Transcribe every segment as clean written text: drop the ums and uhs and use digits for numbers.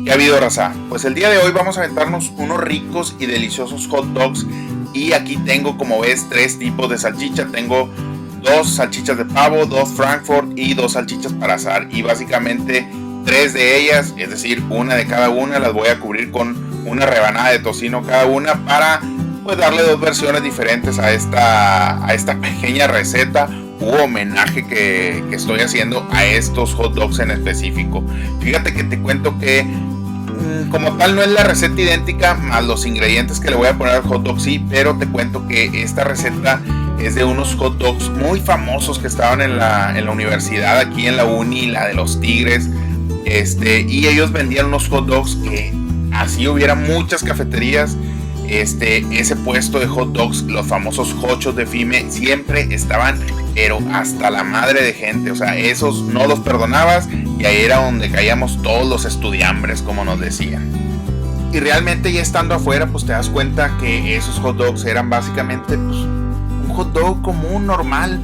¿Qué ha habido, raza? Pues el día de hoy vamos a aventarnos unos ricos y deliciosos hot dogs. Y aquí tengo, como ves, tres tipos de salchicha. Tengo dos salchichas de pavo, dos Frankfurt y dos salchichas para asar. Y básicamente tres de ellas, es decir, una de cada una, las voy a cubrir con una rebanada de tocino cada una para pues darle dos versiones diferentes a esta pequeña receta u homenaje que estoy haciendo a estos hot dogs en específico. Fíjate que te cuento que como tal no es la receta idéntica, más los ingredientes que le voy a poner al hot dog sí, pero te cuento que esta receta es de unos hot dogs muy famosos que estaban en la universidad, aquí en la uni, la de los Tigres, y ellos vendían unos hot dogs que así hubiera muchas cafeterías. Ese puesto de hot dogs, los famosos hochos de Fime, siempre estaban pero hasta la madre de gente. O sea, esos no los perdonabas y ahí era donde caíamos todos los estudiambres, como nos decían. Y realmente ya estando afuera, pues te das cuenta que esos hot dogs eran básicamente pues, un hot dog común, normal,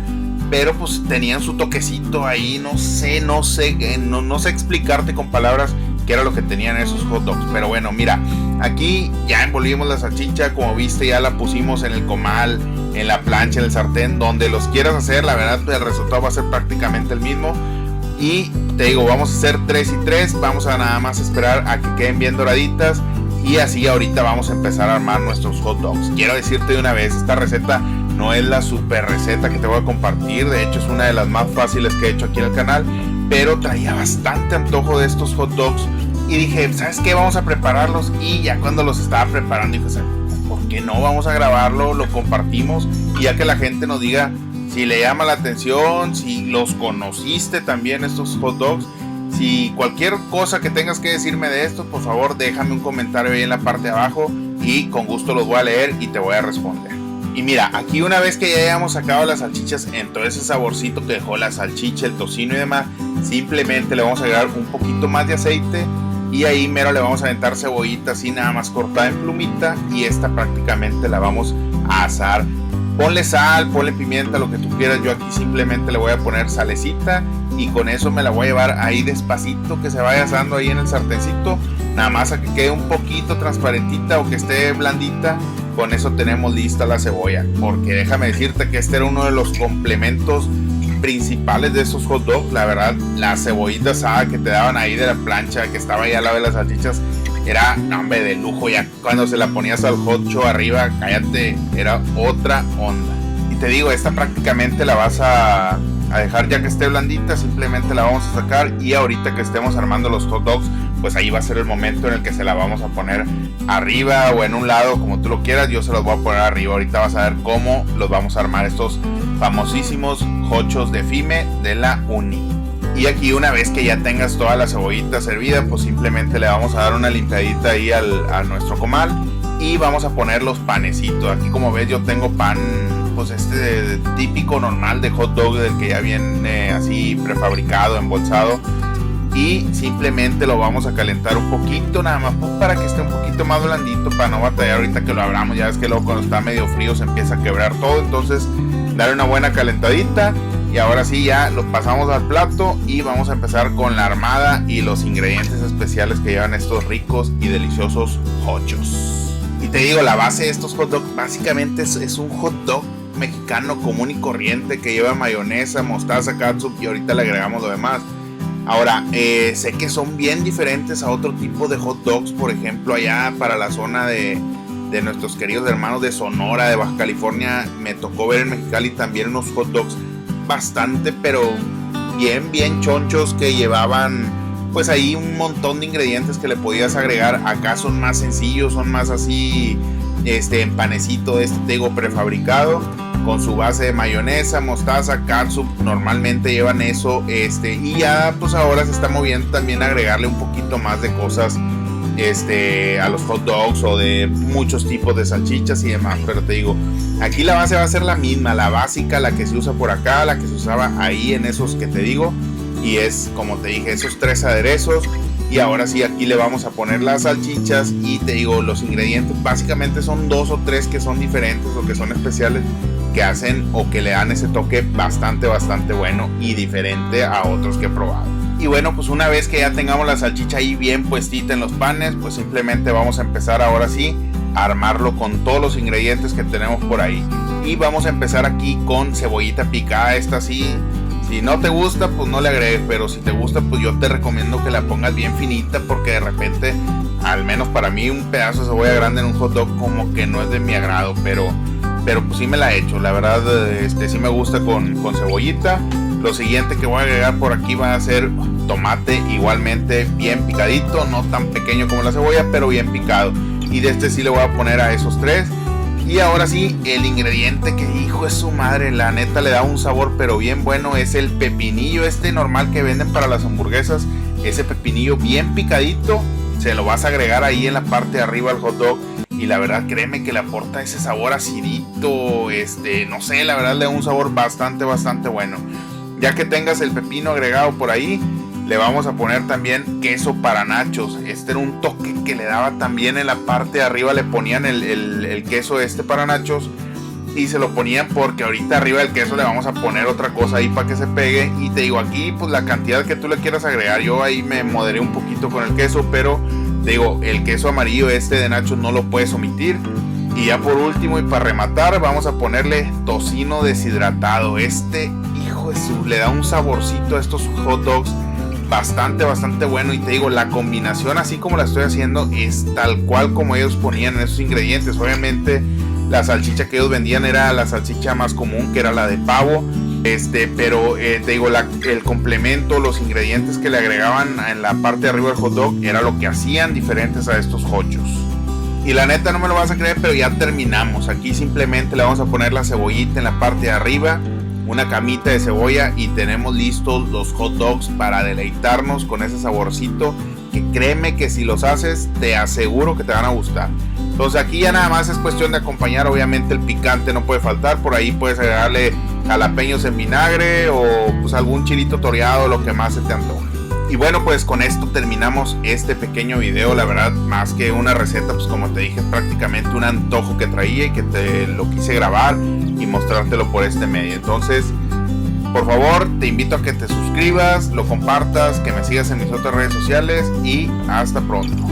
pero pues tenían su toquecito ahí. No sé explicarte con palabras qué era lo que tenían esos hot dogs. Pero bueno, mira, aquí ya envolvimos la salchicha, como viste ya la pusimos en el comal, en la plancha, en el sartén, donde los quieras hacer. La verdad el resultado va a ser prácticamente el mismo. Y te digo, vamos a hacer 3 y 3, vamos a nada más esperar a que queden bien doraditas. Y así ahorita vamos a empezar a armar nuestros hot dogs. Quiero decirte de una vez, esta receta no es la super receta que te voy a compartir. De hecho es una de las más fáciles que he hecho aquí en el canal, pero traía bastante antojo de estos hot dogs. Y dije, ¿sabes qué? Vamos a prepararlos. Y ya cuando los estaba preparando dije, ¿por qué no? Vamos a grabarlo, lo compartimos. Y ya que la gente nos diga si le llama la atención, si los conociste también estos hot dogs. Si cualquier cosa que tengas que decirme de esto, por favor déjame un comentario ahí en la parte de abajo y con gusto los voy a leer y te voy a responder. Y mira, aquí una vez que ya hayamos sacado las salchichas en todo ese saborcito que dejó la salchicha, el tocino y demás, simplemente le vamos a agregar un poquito más de aceite y ahí mero le vamos a aventar cebollita así nada más cortada en plumita y esta prácticamente la vamos a asar. Ponle sal, ponle pimienta, lo que tú quieras. Yo aquí simplemente le voy a poner salecita y con eso me la voy a llevar ahí despacito, que se vaya asando ahí en el sartencito, nada más a que quede un poquito transparentita o que esté blandita. Con eso tenemos lista la cebolla, porque déjame decirte que este era uno de los complementos principales de esos hot dogs. La verdad, la cebollita asada que te daban ahí de la plancha, que estaba ahí al lado de las salchichas, era, hombre, de lujo. Ya cuando se la ponías al hocho arriba, cállate, era otra onda. Y te digo, esta prácticamente la vas a dejar ya que esté blandita, simplemente la vamos a sacar y ahorita que estemos armando los hot dogs, pues ahí va a ser el momento en el que se la vamos a poner arriba o en un lado, como tú lo quieras. Yo se los voy a poner arriba. Ahorita vas a ver cómo los vamos a armar, estos famosísimos hochos de Fime de la uni. Y aquí una vez que ya tengas toda la cebollita servida, pues simplemente le vamos a dar una limpiadita ahí a nuestro comal y vamos a poner los panecitos. Aquí como ves yo tengo pan, pues típico normal de hot dog, del que ya viene así prefabricado, embolsado, y simplemente lo vamos a calentar un poquito nada más, pues para que esté un poquito más blandito, para no batallar ahorita que lo abramos. Ya ves que luego cuando está medio frío se empieza a quebrar todo, entonces darle una buena calentadita. Y ahora sí ya los pasamos al plato y vamos a empezar con la armada y los ingredientes especiales que llevan estos ricos y deliciosos hochos. Y te digo, la base de estos hot dogs básicamente es un hot dog mexicano común y corriente que lleva mayonesa, mostaza, catsup y ahorita le agregamos lo demás. Ahora, sé que son bien diferentes a otro tipo de hot dogs, por ejemplo allá para la zona de nuestros queridos hermanos de Sonora, de Baja California. Me tocó ver en Mexicali también unos hot dogs bastante, pero bien chonchos, que llevaban pues ahí un montón de ingredientes que le podías agregar. Acá son más sencillos, son más así, en panecito, te digo, prefabricado, con su base de mayonesa, mostaza, catsup. Normalmente llevan eso, y ya pues ahora se está moviendo también a agregarle un poquito más de cosas a los hot dogs o de muchos tipos de salchichas y demás. Pero te digo, aquí la base va a ser la misma, la básica, la que se usa por acá, la que se usaba ahí en esos que te digo, y es como te dije, esos tres aderezos. Y ahora sí, aquí le vamos a poner las salchichas y te digo, los ingredientes básicamente son 2 o 3 que son diferentes o que son especiales, que hacen o que le dan ese toque bastante bueno y diferente a otros que he probado. Y bueno, pues una vez que ya tengamos la salchicha ahí bien puestita en los panes, pues simplemente vamos a empezar ahora sí a armarlo con todos los ingredientes que tenemos por ahí. Y vamos a empezar aquí con cebollita picada, esta sí. Si no te gusta, pues no le agregues, pero si te gusta, pues yo te recomiendo que la pongas bien finita, porque de repente, al menos para mí, un pedazo de cebolla grande en un hot dog como que no es de mi agrado, pero pues sí me la he hecho, la verdad, sí me gusta con cebollita. Lo siguiente que voy a agregar por aquí va a ser tomate, igualmente bien picadito, no tan pequeño como la cebolla, pero bien picado. Y de este sí le voy a poner a esos 3. Y ahora sí, el ingrediente que hijo de su madre, la neta le da un sabor pero bien bueno, es el pepinillo normal que venden para las hamburguesas. Ese pepinillo bien picadito, se lo vas a agregar ahí en la parte de arriba al hot dog. Y la verdad, créeme que le aporta ese sabor acidito, no sé, la verdad le da un sabor bastante bueno. Ya que tengas el pepino agregado por ahí, le vamos a poner también queso para nachos. Era un toque que le daba también en la parte de arriba, le ponían el queso para nachos. Y se lo ponían porque ahorita arriba del queso le vamos a poner otra cosa ahí para que se pegue. Y te digo, aquí pues la cantidad que tú le quieras agregar, yo ahí me moderé un poquito con el queso, pero te digo, el queso amarillo de nachos no lo puedes omitir. Y ya por último y para rematar, vamos a ponerle tocino deshidratado. Hijo de su, le da un saborcito a estos hot dogs bastante bueno. Y te digo, la combinación así como la estoy haciendo es tal cual como ellos ponían en esos ingredientes. Obviamente la salchicha que ellos vendían era la salchicha más común, que era la de pavo. Pero te digo, el complemento, los ingredientes que le agregaban en la parte de arriba del hot dog era lo que hacían diferentes a estos hochos. Y la neta no me lo vas a creer, pero ya terminamos. Aquí simplemente le vamos a poner la cebollita en la parte de arriba, una camita de cebolla, y tenemos listos los hot dogs para deleitarnos con ese saborcito que créeme que si los haces te aseguro que te van a gustar. Entonces aquí ya nada más es cuestión de acompañar, obviamente el picante no puede faltar, por ahí puedes agregarle jalapeños en vinagre o pues algún chilito toreado, lo que más se te antoje. Y bueno, pues con esto terminamos este pequeño video. La verdad, más que una receta, pues como te dije, es prácticamente un antojo que traía y que te lo quise grabar y mostrártelo por este medio. Entonces, por favor, te invito a que te suscribas, lo compartas, que me sigas en mis otras redes sociales y hasta pronto.